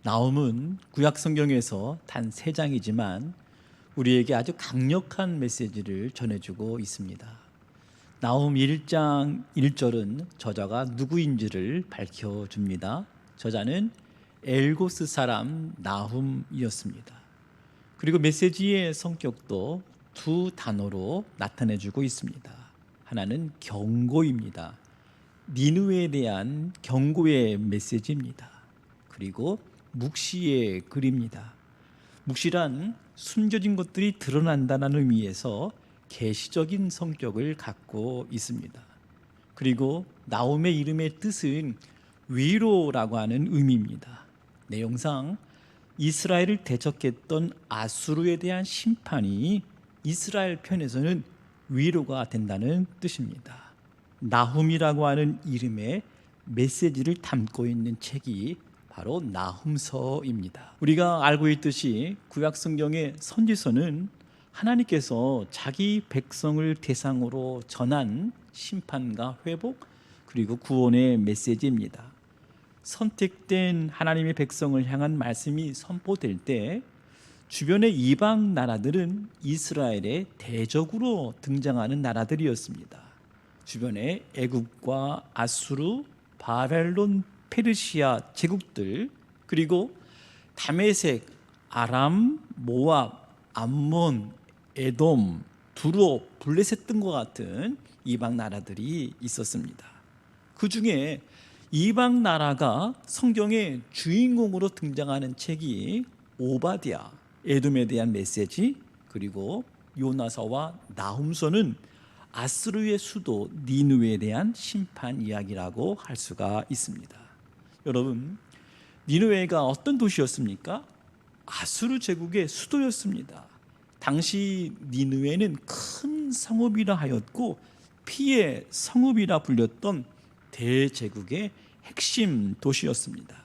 나홈은 구약 성경에서 단 3장이지만 우리에게 아주 강력한 메시지를 전해주고 있습니다. 나홈 1장 1절은 저자가 누구인지를 밝혀줍니다. 저자는 엘고스 사람 나훔이었습니다. 그리고 메시지의 성격도 두 단어로 나타내주고 있습니다. 하나는 경고입니다. 니느웨에 대한 경고의 메시지입니다. 그리고 묵시의 글입니다. 묵시란 숨겨진 것들이 드러난다는 의미에서 계시적인 성격을 갖고 있습니다. 그리고 나홈의 이름의 뜻은 위로라고 하는 의미입니다. 내용상 이스라엘을 대적했던 아수르에 대한 심판이 이스라엘 편에서는 위로가 된다는 뜻입니다. 나훔이라고 하는 이름의 메시지를 담고 있는 책이 바로 나훔서입니다. 우리가 알고 있듯이 구약 성경의 선지서는 하나님께서 자기 백성을 대상으로 전한 심판과 회복 그리고 구원의 메시지입니다. 선택된 하나님의 백성을 향한 말씀이 선포될 때 주변의 이방 나라들은 이스라엘의 대적으로 등장하는 나라들이었습니다. 주변에 애굽과 아수르, 바벨론, 페르시아 제국들, 그리고 다메섹, 아람, 모압, 암몬, 에돔, 두로, 블레셋 등과 같은 이방 나라들이 있었습니다. 그 중에 이방 나라가 성경의 주인공으로 등장하는 책이 오바댜, 에돔에 대한 메시지, 그리고 요나서와 나훔서는 아수르의 수도 니느웨에 대한 심판 이야기라고 할 수가 있습니다. 여러분, 니느웨가 어떤 도시였습니까? 아수르 제국의 수도였습니다. 당시 니느웨는 큰 성읍이라 하였고 피의 성읍이라 불렸던 대제국의 핵심 도시였습니다.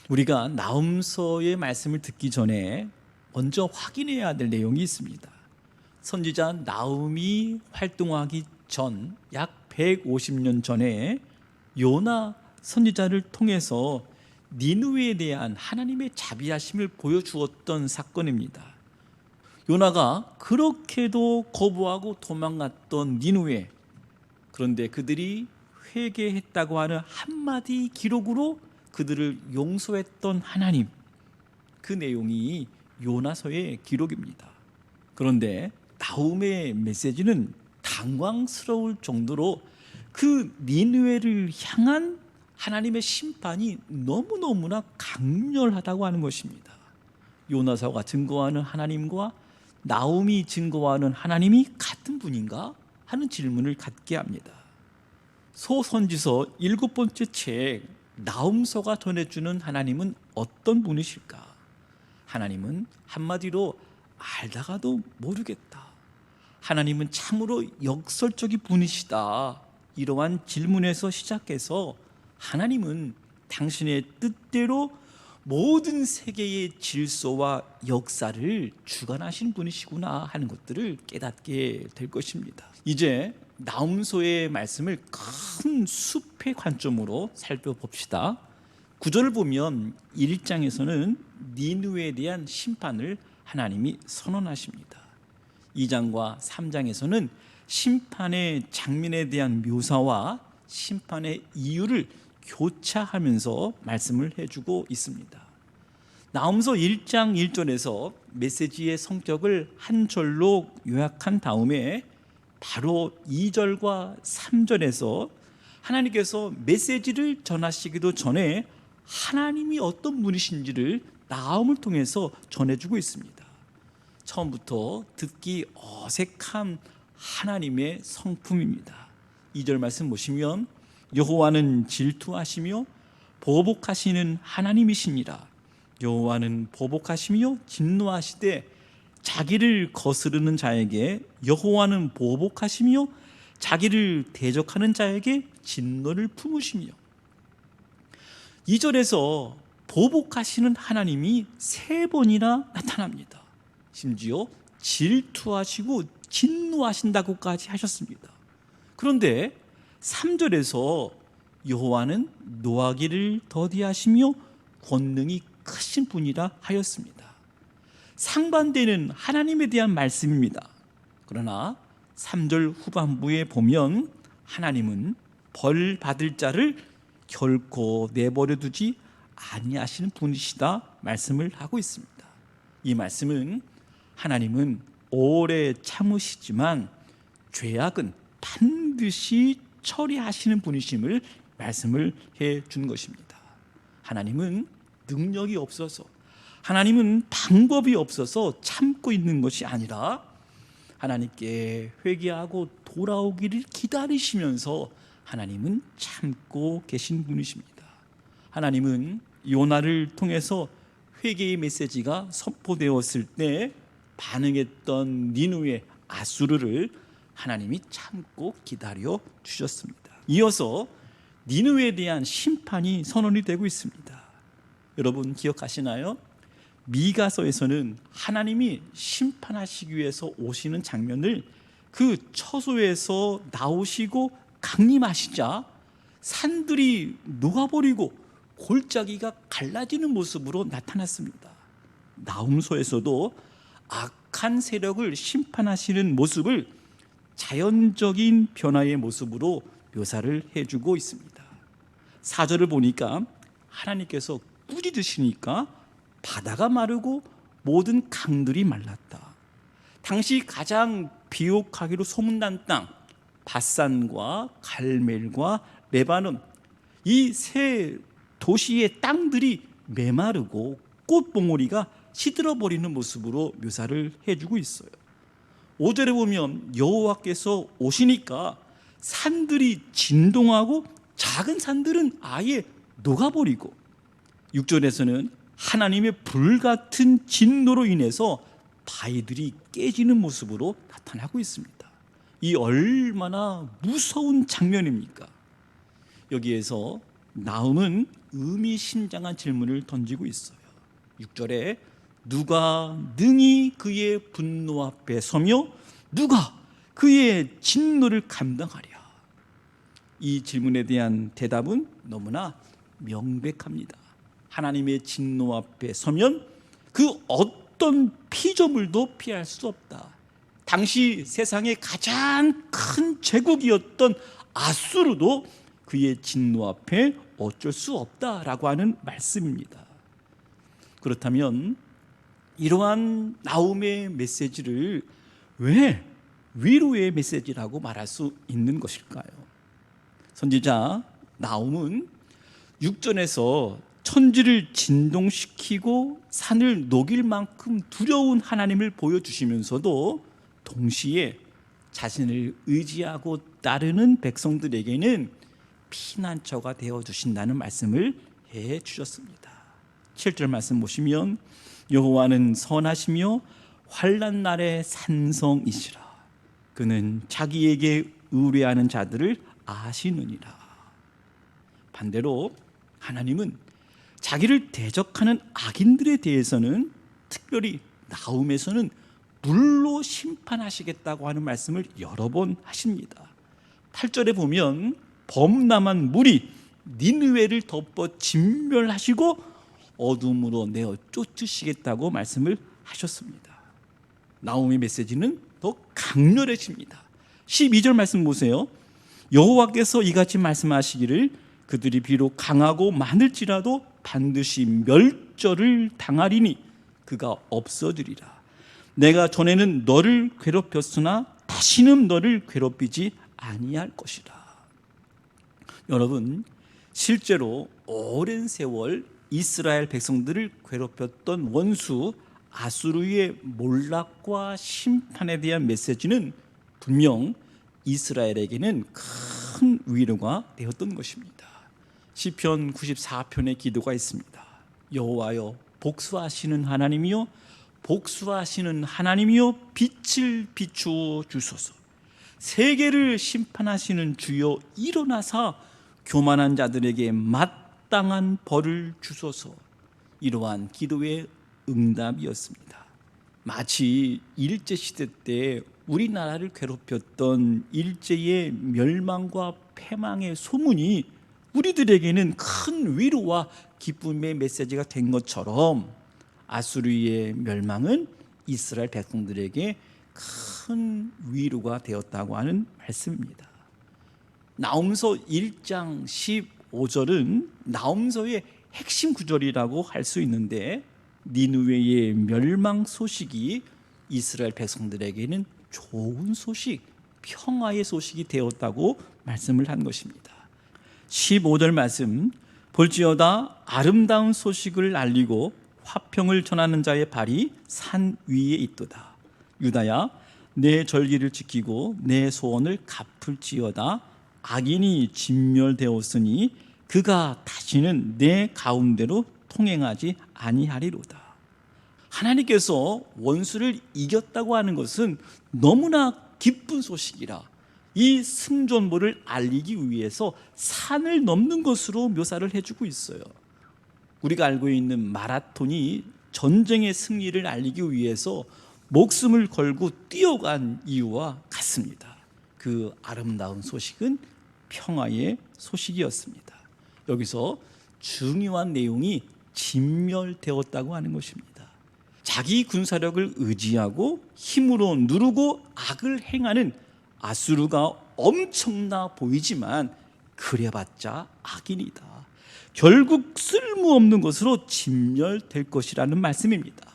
우리가 나훔서의 말씀을 듣기 전에 먼저 확인해야 될 내용이 있습니다. 선지자 나훔이 활동하기 전 약 150년 전에 요나 선지자를 통해서 니느웨에 대한 하나님의 자비하심을 보여주었던 사건입니다. 요나가 그렇게도 거부하고 도망갔던 니느웨, 그런데 그들이 회개했다고 하는 한마디 기록으로 그들을 용서했던 하나님, 그 내용이 요나서의 기록입니다. 그런데 나훔의 메시지는 당황스러울 정도로 그 니느웨를 향한 하나님의 심판이 너무너무나 강렬하다고 하는 것입니다. 요나서가 증거하는 하나님과 나훔이 증거하는 하나님이 같은 분인가 하는 질문을 갖게 합니다. 소선지서 7번째 책 나훔서가 전해주는 하나님은 어떤 분이실까? 하나님은 한마디로 알다가도 모르겠다. 하나님은 참으로 역설적인 분이시다. 이러한 질문에서 시작해서 하나님은 당신의 뜻대로 모든 세계의 질서와 역사를 주관하시는 분이시구나 하는 것들을 깨닫게 될 것입니다. 이제 나훔서의 말씀을 큰 숲의 관점으로 살펴봅시다. 9절을 보면 1장에서는 니느웨에 대한 심판을 하나님이 선언하십니다. 2장과 3장에서는 심판의 장면에 대한 묘사와 심판의 이유를 교차하면서 말씀을 해주고 있습니다. 나훔서 1장 1절에서 메시지의 성격을 한 절로 요약한 다음에 바로 2절과 3절에서 하나님께서 메시지를 전하시기도 전에 하나님이 어떤 분이신지를 나훔을 통해서 전해주고 있습니다. 처음부터 듣기 어색한 하나님의 성품입니다. 2절 말씀 보시면 여호와는 질투하시며 보복하시는 하나님이시니라. 여호와는 보복하시며 진노하시되 자기를 거스르는 자에게 여호와는 보복하시며 자기를 대적하는 자에게 진노를 품으시며. 2절에서 보복하시는 하나님이 3번이나 나타납니다. 심지어 질투하시고 진노하신다고까지 하셨습니다. 그런데 3절에서 여호와는 노하기를 더디하시며 권능이 크신 분이라 하였습니다. 상반되는 하나님에 대한 말씀입니다. 그러나 3절 후반부에 보면 하나님은 벌 받을 자를 결코 내버려 두지 아니하시는 분이시다 말씀을 하고 있습니다. 이 말씀은 하나님은 오래 참으시지만 죄악은 반드시 처리하시는 분이심을 말씀을 해 준 것입니다. 하나님은 능력이 없어서, 하나님은 방법이 없어서 참고 있는 것이 아니라 하나님께 회개하고 돌아오기를 기다리시면서 하나님은 참고 계신 분이십니다. 하나님은 요나를 통해서 회개의 메시지가 선포되었을 때 반응했던 니느웨 아수르를 하나님이 참고 기다려 주셨습니다. 이어서 니느웨에 대한 심판이 선언이 되고 있습니다. 여러분 기억하시나요? 미가서에서는 하나님이 심판하시기 위해서 오시는 장면을 그 처소에서 나오시고 강림하시자 산들이 녹아버리고 골짜기가 갈라지는 모습으로 나타났습니다. 나훔서에서도 악한 세력을 심판하시는 모습을 자연적인 변화의 모습으로 묘사를 해주고 있습니다. 4절을 보니까 하나님께서 꾸짖으시니까 바다가 마르고 모든 강들이 말랐다. 당시 가장 비옥하기로 소문난 땅 바산과 갈멜과 레바논, 이 세 도시의 땅들이 메마르고 꽃봉오리가 시들어버리는 모습으로 묘사를 해주고 있어요. 5절에 보면 여호와께서 오시니까 산들이 진동하고 작은 산들은 아예 녹아버리고, 6절에서는 하나님의 불같은 진노로 인해서 바위들이 깨지는 모습으로 나타나고 있습니다. 이 얼마나 무서운 장면입니까? 여기에서 나훔은 의미심장한 질문을 던지고 있어요. 6절에 누가 능히 그의 분노 앞에 서며 누가 그의 진노를 감당하랴. 이 질문에 대한 대답은 너무나 명백합니다. 하나님의 진노 앞에 서면 그 어떤 피조물도 피할 수 없다. 당시 세상의 가장 큰 제국이었던 아수르도 그의 진노 앞에 어쩔 수 없다라고 하는 말씀입니다. 그렇다면 이러한 나훔의 메시지를 왜 위로의 메시지라고 말할 수 있는 것일까요? 선지자 나훔은 6절에서 천지를 진동시키고 산을 녹일 만큼 두려운 하나님을 보여주시면서도 동시에 자신을 의지하고 따르는 백성들에게는 피난처가 되어주신다는 말씀을 해주셨습니다. 7절 말씀 보시면 여호와는 선하시며 환난 날의 산성이시라. 그는 자기에게 의뢰하는 자들을 아시느니라. 반대로 하나님은 자기를 대적하는 악인들에 대해서는 특별히 나훔에서는 물로 심판하시겠다고 하는 말씀을 여러 번 하십니다. 8절에 보면 범람한 물이 니느웨를 덮어 진멸하시고 어둠으로 내어 쫓으시겠다고 말씀을 하셨습니다. 나훔의 메시지는 더 강렬해집니다. 12절 말씀 보세요. 여호와께서 이같이 말씀하시기를 그들이 비록 강하고 많을지라도 반드시 멸절을 당하리니 그가 없어지리라. 내가 전에는 너를 괴롭혔으나 다시는 너를 괴롭히지 아니할 것이라. 여러분, 실제로 오랜 세월 이스라엘 백성들을 괴롭혔던 원수 아수르의 몰락과 심판에 대한 메시지는 분명 이스라엘에게는 큰 위로가 되었던 것입니다. 시편 94편의 기도가 있습니다. 여호와여 복수하시는 하나님이여 복수하시는 하나님이여 빛을 비추어 주소서. 세계를 심판하시는 주여 일어나사 교만한 자들에게 마땅한 벌을 주소서. 이러한 기도의 응답이었습니다. 마치 일제시대 때 우리나라를 괴롭혔던 일제의 멸망과 패망의 소문이 우리들에게는 큰 위로와 기쁨의 메시지가 된 것처럼 아수르의 멸망은 이스라엘 백성들에게 큰 위로가 되었다고 하는 말씀입니다. 나홈서 1장 15절은 나홈서의 핵심 구절이라고 할 수 있는데, 니느웨의 멸망 소식이 이스라엘 백성들에게는 좋은 소식, 평화의 소식이 되었다고 말씀을 한 것입니다. 15절 말씀, 볼지어다 아름다운 소식을 알리고 화평을 전하는 자의 발이 산 위에 있도다. 유다야, 내 절기를 지키고 내 소원을 갚을지어다. 악인이 진멸되었으니 그가 다시는 내 가운데로 통행하지 아니하리로다. 하나님께서 원수를 이겼다고 하는 것은 너무나 기쁜 소식이라 이 승전보를 알리기 위해서 산을 넘는 것으로 묘사를 해주고 있어요. 우리가 알고 있는 마라톤이 전쟁의 승리를 알리기 위해서 목숨을 걸고 뛰어간 이유와 같습니다. 그 아름다운 소식은 평화의 소식이었습니다. 여기서 중요한 내용이 진멸되었다고 하는 것입니다. 자기 군사력을 의지하고 힘으로 누르고 악을 행하는 아수르가 엄청나 보이지만 그래봤자 악인이다. 결국 쓸모없는 것으로 진멸될 것이라는 말씀입니다.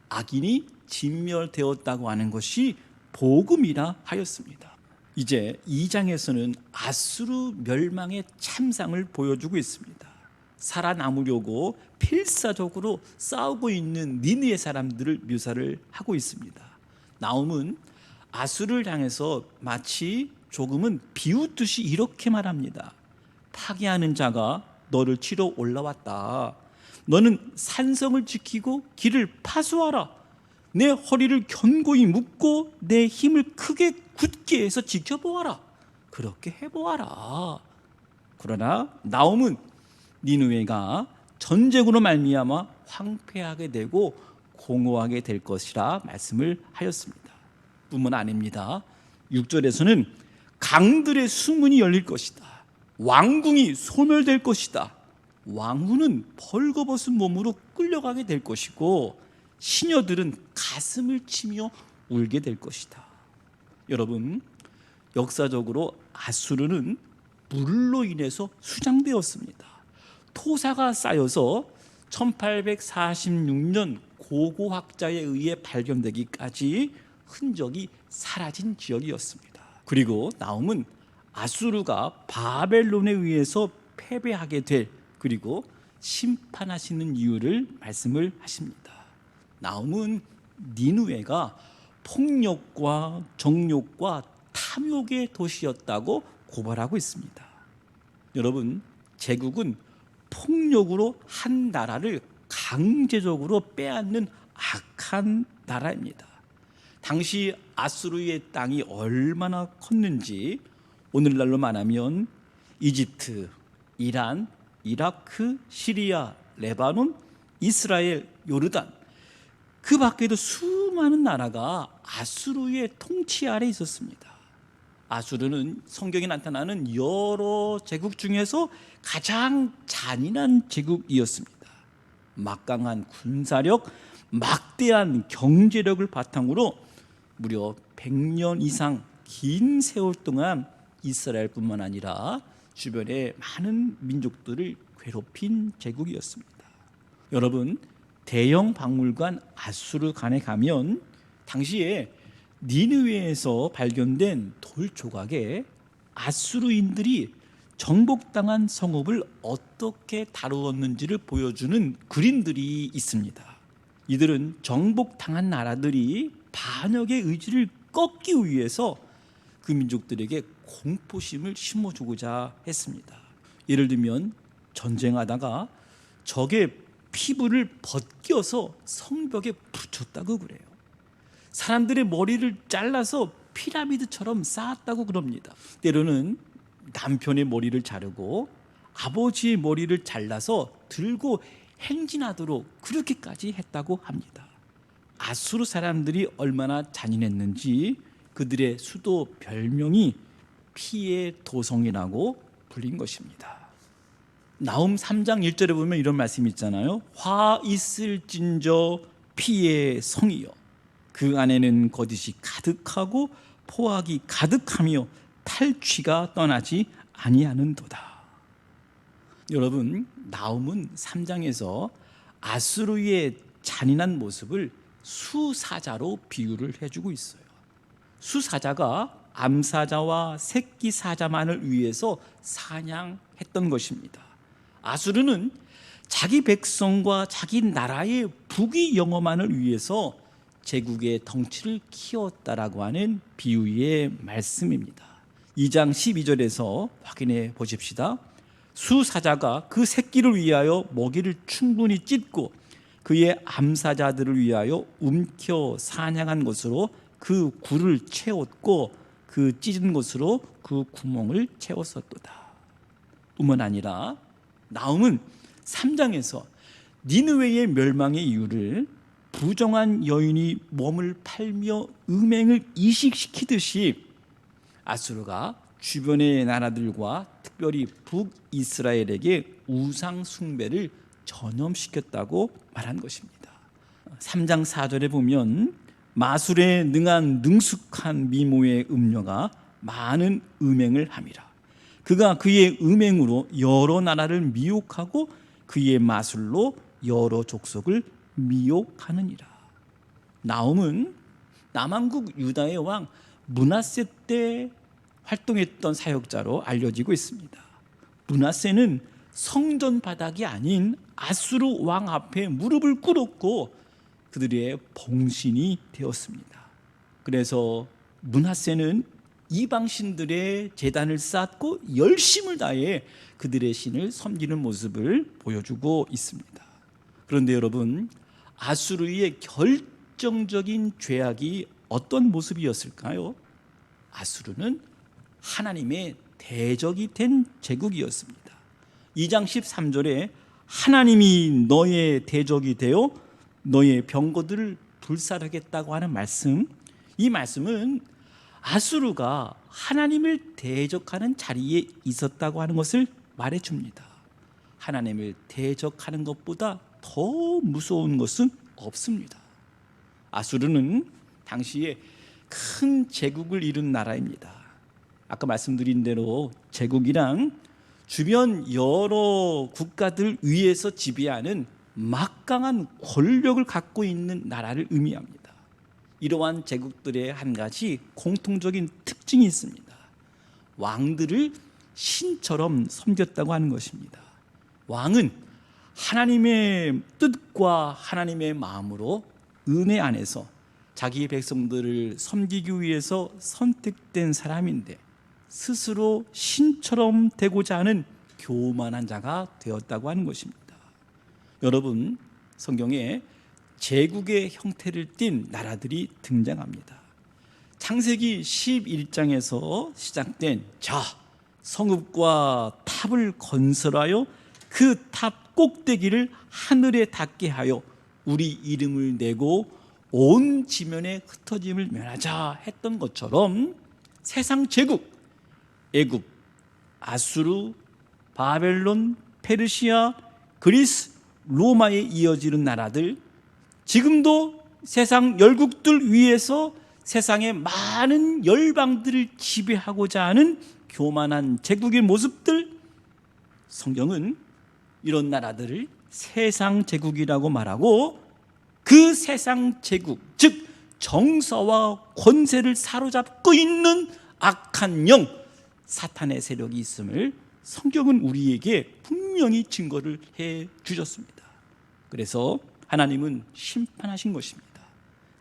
악인이 진멸되었다고 하는 것이 복음이라 하였습니다. 이제 2장에서는 아수르 멸망의 참상을 보여주고 있습니다. 살아남으려고 필사적으로 싸우고 있는 니느웨 사람들을 묘사를 하고 있습니다. 나홈은 아수르를 향해서 마치 조금은 비웃듯이 이렇게 말합니다. 파괴하는 자가 너를 치러 올라왔다. 너는 산성을 지키고 길을 파수하라. 내 허리를 견고히 묶고 내 힘을 크게 굳게 해서 지켜보아라. 그렇게 해보아라. 그러나 나홈은 니느웨가 전쟁으로 말미암아 황폐하게 되고 공허하게 될 것이라 말씀을 하였습니다. 뿐만 아닙니다. 6절에서는 강들의 수문이 열릴 것이다. 왕궁이 소멸될 것이다. 왕후는 벌거벗은 몸으로 끌려가게 될 것이고 시녀들은 가슴을 치며 울게 될 것이다. 여러분, 역사적으로 아수르는 물로 인해서 수장되었습니다. 토사가 쌓여서 1846년 고고학자에 의해 발견되기까지 흔적이 사라진 지역이었습니다. 그리고 나홈은 아수르가 바벨론에 의해서 패배하게 될, 그리고 심판하시는 이유를 말씀을 하십니다. 나홈은 니느웨가 폭력과 정욕과 탐욕의 도시였다고 고발하고 있습니다. 여러분, 제국은 폭력으로 한 나라를 강제적으로 빼앗는 악한 나라입니다. 당시 아수르의 땅이 얼마나 컸는지 오늘날로 말하면 이집트, 이란, 이라크, 시리아, 레바논, 이스라엘, 요르단, 그 밖에도 수많은 나라가 아수르의 통치 아래 있었습니다. 아수르는 성경에 나타나는 여러 제국 중에서 가장 잔인한 제국이었습니다. 막강한 군사력, 막대한 경제력을 바탕으로 무려 100년 이상 긴 세월 동안 이스라엘뿐만 아니라 주변의 많은 민족들을 괴롭힌 제국이었습니다. 여러분, 대형 박물관 아수르관에 가면 당시에 니느웨에서 발견된 돌 조각에 아수르인들이 정복당한 성읍을 어떻게 다루었는지를 보여주는 그림들이 있습니다. 이들은 정복당한 나라들이 반역의 의지를 꺾기 위해서 그 민족들에게 공포심을 심어주고자 했습니다. 예를 들면 전쟁하다가 적의 피부를 벗겨서 성벽에 붙였다고 그래요. 사람들의 머리를 잘라서 피라미드처럼 쌓았다고 그럽니다. 때로는 남편의 머리를 자르고 아버지의 머리를 잘라서 들고 행진하도록 그렇게까지 했다고 합니다. 아수르 사람들이 얼마나 잔인했는지 그들의 수도 별명이 피의 도성이라고 불린 것입니다. 나훔 3장 1절에 보면 이런 말씀이 있잖아요. 화 있을진저 피의 성이여 그 안에는 거짓이 가득하고 포악이 가득하며 탈취가 떠나지 아니하는도다. 여러분, 나훔은 3장에서 아수르의 잔인한 모습을 수사자로 비유를 해주고 있어요. 수사자가 암사자와 새끼 사자만을 위해서 사냥했던 것입니다. 아수르는 자기 백성과 자기 나라의 부귀 영화만을 위해서 제국의 덩치를 키웠다라고 하는 비유의 말씀입니다. 2장 12절에서 확인해 보십시다. 수사자가 그 새끼를 위하여 먹이를 충분히 찢고 그의 암사자들을 위하여 움켜 사냥한 것으로 그 굴을 채웠고 그 찢은 것으로 그 구멍을 채웠었도다. 뿐만 아니라 나훔은 3장에서 니느웨의 멸망의 이유를 부정한 여인이 몸을 팔며 음행을 이식시키듯이 아수르가 주변의 나라들과 특별히 북이스라엘에게 우상 숭배를 전염시켰다고 말한 것입니다. 3장 4절에 보면 마술에 능한 능숙한 미모의 음녀가 많은 음행을 함이라. 그가 그의 음행으로 여러 나라를 미혹하고 그의 마술로 여러 족속을 미혹하느니라. 나훔은 남왕국 유다의 왕 므낫세 때 활동했던 사역자로 알려지고 있습니다. 므낫세는 성전 바닥이 아닌 아수르 왕 앞에 무릎을 꿇었고 그들의 봉신이 되었습니다. 그래서 므낫세는 이방신들의 제단을 쌓고 열심을 다해 그들의 신을 섬기는 모습을 보여주고 있습니다. 그런데 여러분, 아수르의 결정적인 죄악이 어떤 모습이었을까요? 아수르는 하나님의 대적이 된 제국이었습니다. 2장 13절에 하나님이 너의 대적이 되어 너의 병거들을 불살하겠다고 하는 말씀, 이 말씀은 아수르가 하나님을 대적하는 자리에 있었다고 하는 것을 말해줍니다. 하나님을 대적하는 것보다 더 무서운 것은 없습니다. 아수르는 당시에 큰 제국을 이룬 나라입니다. 아까 말씀드린 대로 제국이란 주변 여러 국가들 위에서 지배하는 막강한 권력을 갖고 있는 나라를 의미합니다. 이러한 제국들의 한 가지 공통적인 특징이 있습니다. 왕들을 신처럼 섬겼다고 하는 것입니다. 왕은 하나님의 뜻과 하나님의 마음으로 은혜 안에서 자기 백성들을 섬기기 위해서 선택된 사람인데 스스로 신처럼 되고자 하는 교만한 자가 되었다고 하는 것입니다. 여러분, 성경에 제국의 형태를 띤 나라들이 등장합니다. 창세기 11장에서 시작된 성읍과 탑을 건설하여 그 탑 꼭대기를 하늘에 닿게 하여 우리 이름을 내고 온 지면에 흩어짐을 면하자 했던 것처럼 세상 제국, 애굽, 아수르, 바벨론, 페르시아, 그리스, 로마에 이어지는 나라들, 지금도 세상 열국들 위에서 세상의 많은 열방들을 지배하고자 하는 교만한 제국의 모습들, 성경은 이런 나라들을 세상 제국이라고 말하고 그 세상 제국, 즉 정서와 권세를 사로잡고 있는 악한 영, 사탄의 세력이 있음을 성경은 우리에게 분명히 증거를 해 주셨습니다. 그래서 하나님은 심판하신 것입니다.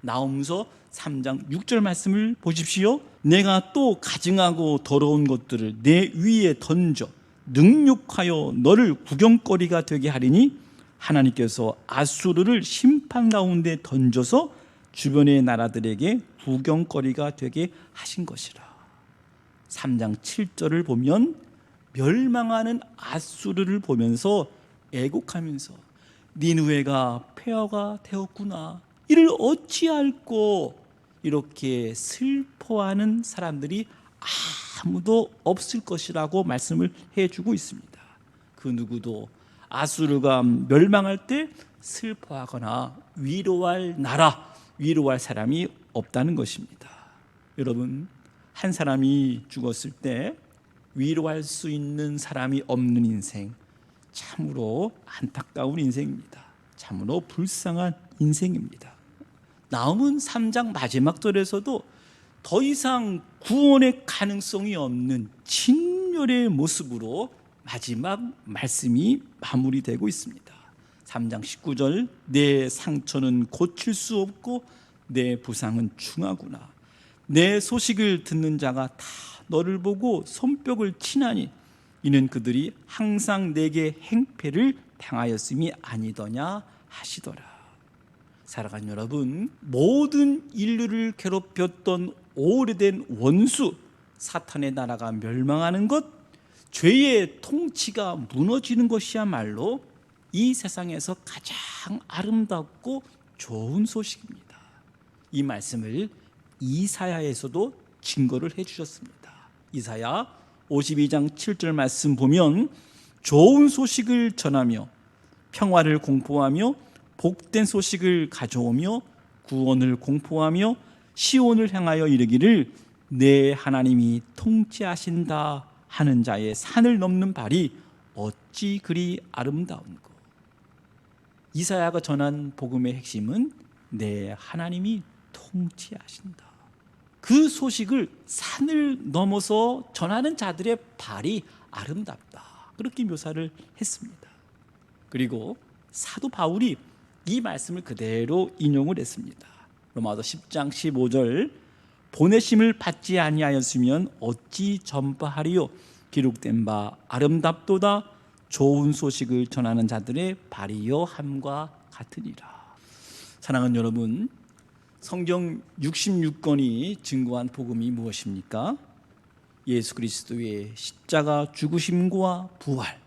나홈서 3장 6절 말씀을 보십시오. 내가 또 가증하고 더러운 것들을 내 위에 던져 능욕하여 너를 구경거리가 되게 하리니 하나님께서 아수르를 심판 가운데 던져서 주변의 나라들에게 구경거리가 되게 하신 것이라. 3장 7절을 보면 멸망하는 아수르를 보면서 애곡하면서 니느웨가 폐허가 되었구나, 이를 어찌할꼬, 이렇게 슬퍼하는 사람들이 아무도 없을 것이라고 말씀을 해주고 있습니다. 그 누구도 아수르가 멸망할 때 슬퍼하거나 위로할 나라, 위로할 사람이 없다는 것입니다. 여러분, 한 사람이 죽었을 때 위로할 수 있는 사람이 없는 인생, 참으로 안타까운 인생입니다. 참으로 불쌍한 인생입니다. 나홈은 3장 마지막 절에서도 더 이상 구원의 가능성이 없는 진멸의 모습으로 마지막 말씀이 마무리되고 있습니다. 3장 19절, 내 상처는 고칠 수 없고 내 부상은 중하구나. 내 소식을 듣는 자가 다 너를 보고 손뼉을 치나니 이는 그들이 항상 내게 행패를 당하였음이 아니더냐 하시더라. 사랑하는 여러분, 모든 인류를 괴롭혔던 오래된 원수 사탄의 나라가 멸망하는 것, 죄의 통치가 무너지는 것이야말로 이 세상에서 가장 아름답고 좋은 소식입니다. 이 말씀을 이사야에서도 증거를 해주셨습니다. 이사야 52장 7절 말씀 보면 좋은 소식을 전하며 평화를 공포하며 복된 소식을 가져오며 구원을 공포하며 시온을 향하여 이르기를 내 하나님이 통치하신다 하는 자의 산을 넘는 발이 어찌 그리 아름다운고. 이사야가 전한 복음의 핵심은 내 하나님이 통치하신다. 그 소식을 산을 넘어서 전하는 자들의 발이 아름답다, 그렇게 묘사를 했습니다. 그리고 사도 바울이 이 말씀을 그대로 인용을 했습니다. 로마서 10장 15절, 보내심을 받지 아니하였으면 어찌 전파하리요. 기록된 바 아름답도다. 좋은 소식을 전하는 자들의 발이요 함과 같으니라. 사랑하는 여러분, 성경 66권이 증거한 복음이 무엇입니까? 예수 그리스도의 십자가 죽으심과 부활,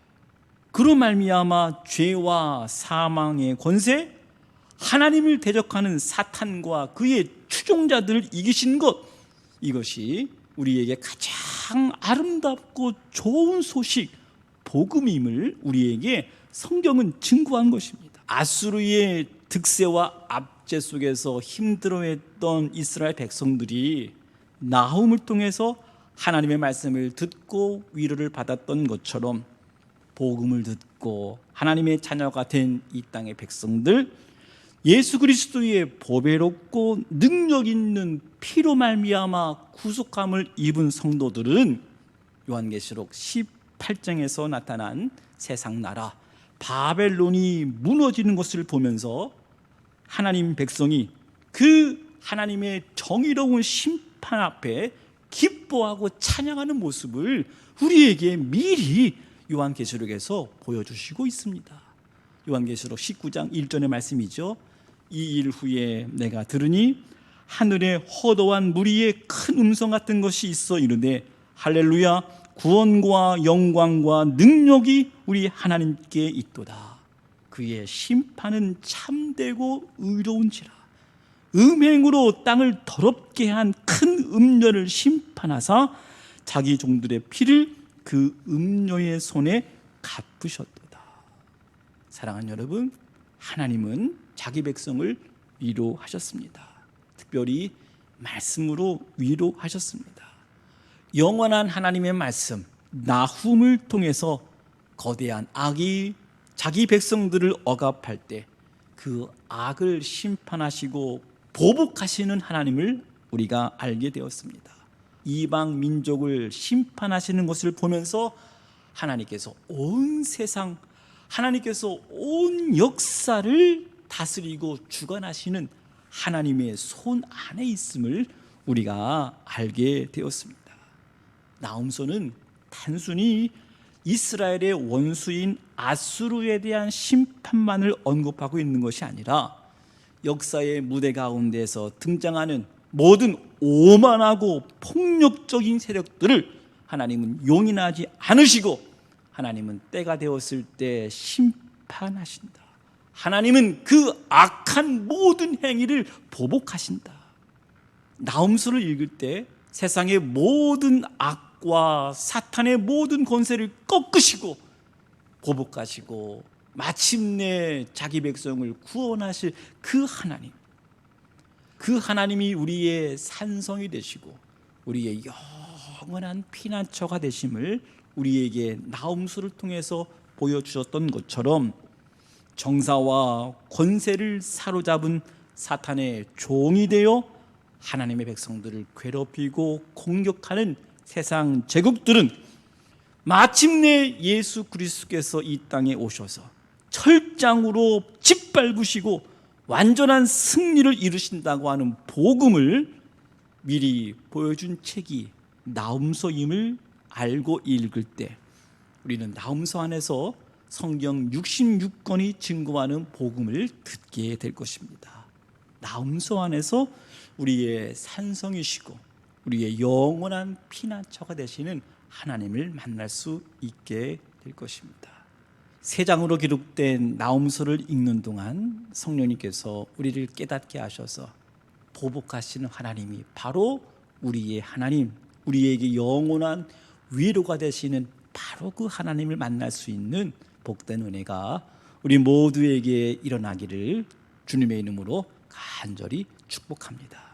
그로 말미암아 죄와 사망의 권세, 하나님을 대적하는 사탄과 그의 추종자들을 이기신 것, 이것이 우리에게 가장 아름답고 좋은 소식, 복음임을 우리에게 성경은 증거한 것입니다. 아수르의 득세와 압제 속에서 힘들어했던 이스라엘 백성들이 나홈을 통해서 하나님의 말씀을 듣고 위로를 받았던 것처럼 복음을 듣고 하나님의 자녀가 된 이 땅의 백성들, 예수 그리스도의 보배롭고 능력 있는 피로 말미암아 구속함을 입은 성도들은 요한계시록 18장에서 나타난 세상 나라 바벨론이 무너지는 것을 보면서 하나님 백성이 그 하나님의 정의로운 심판 앞에 기뻐하고 찬양하는 모습을 우리에게 미리 요한계시록에서 보여주시고 있습니다. 요한계시록 19장 1절의 말씀이죠. 이 일 후에 내가 들으니 하늘에 허도한 무리의 큰 음성 같은 것이 있어 이르되 할렐루야, 구원과 영광과 능력이 우리 하나님께 있도다. 그의 심판은 참되고 의로운지라. 음행으로 땅을 더럽게 한 큰 음녀를 심판하사 자기 종들의 피를 그 음녀의 손에 갚으셨도다. 사랑하는 여러분, 하나님은 자기 백성을 위로하셨습니다. 특별히 말씀으로 위로하셨습니다. 영원한 하나님의 말씀 나훔을 통해서 거대한 악이 자기 백성들을 억압할 때 그 악을 심판하시고 보복하시는 하나님을 우리가 알게 되었습니다. 이방 민족을 심판하시는 것을 보면서 하나님께서 온 세상, 하나님께서 온 역사를 다스리고 주관하시는 하나님의 손 안에 있음을 우리가 알게 되었습니다. 나홈서는 단순히 이스라엘의 원수인 아수르에 대한 심판만을 언급하고 있는 것이 아니라 역사의 무대 가운데서 등장하는 모든 오만하고 폭력적인 세력들을 하나님은 용인하지 않으시고 하나님은 때가 되었을 때 심판하신다. 하나님은 그 악한 모든 행위를 보복하신다. 나홈서를 읽을 때 세상의 모든 악과 사탄의 모든 권세를 꺾으시고 보복하시고 마침내 자기 백성을 구원하실 그 하나님, 그 하나님이 우리의 산성이 되시고 우리의 영원한 피난처가 되심을 우리에게 나홈수를 통해서 보여주셨던 것처럼, 정사와 권세를 사로잡은 사탄의 종이 되어 하나님의 백성들을 괴롭히고 공격하는 세상 제국들은 마침내 예수 그리스도께서 이 땅에 오셔서 철장으로 짓밟으시고 완전한 승리를 이루신다고 하는 복음을 미리 보여준 책이 나홈서임을 알고 읽을 때 우리는 나홈서 안에서 성경 66권이 증거하는 복음을 듣게 될 것입니다. 나홈서 안에서 우리의 산성이시고 우리의 영원한 피난처가 되시는 하나님을 만날 수 있게 될 것입니다. 세 장으로 기록된 나홈서를 읽는 동안 성령님께서 우리를 깨닫게 하셔서 보복하시는 하나님이 바로 우리의 하나님, 우리에게 영원한 위로가 되시는 바로 그 하나님을 만날 수 있는 복된 은혜가 우리 모두에게 일어나기를 주님의 이름으로 간절히 축복합니다.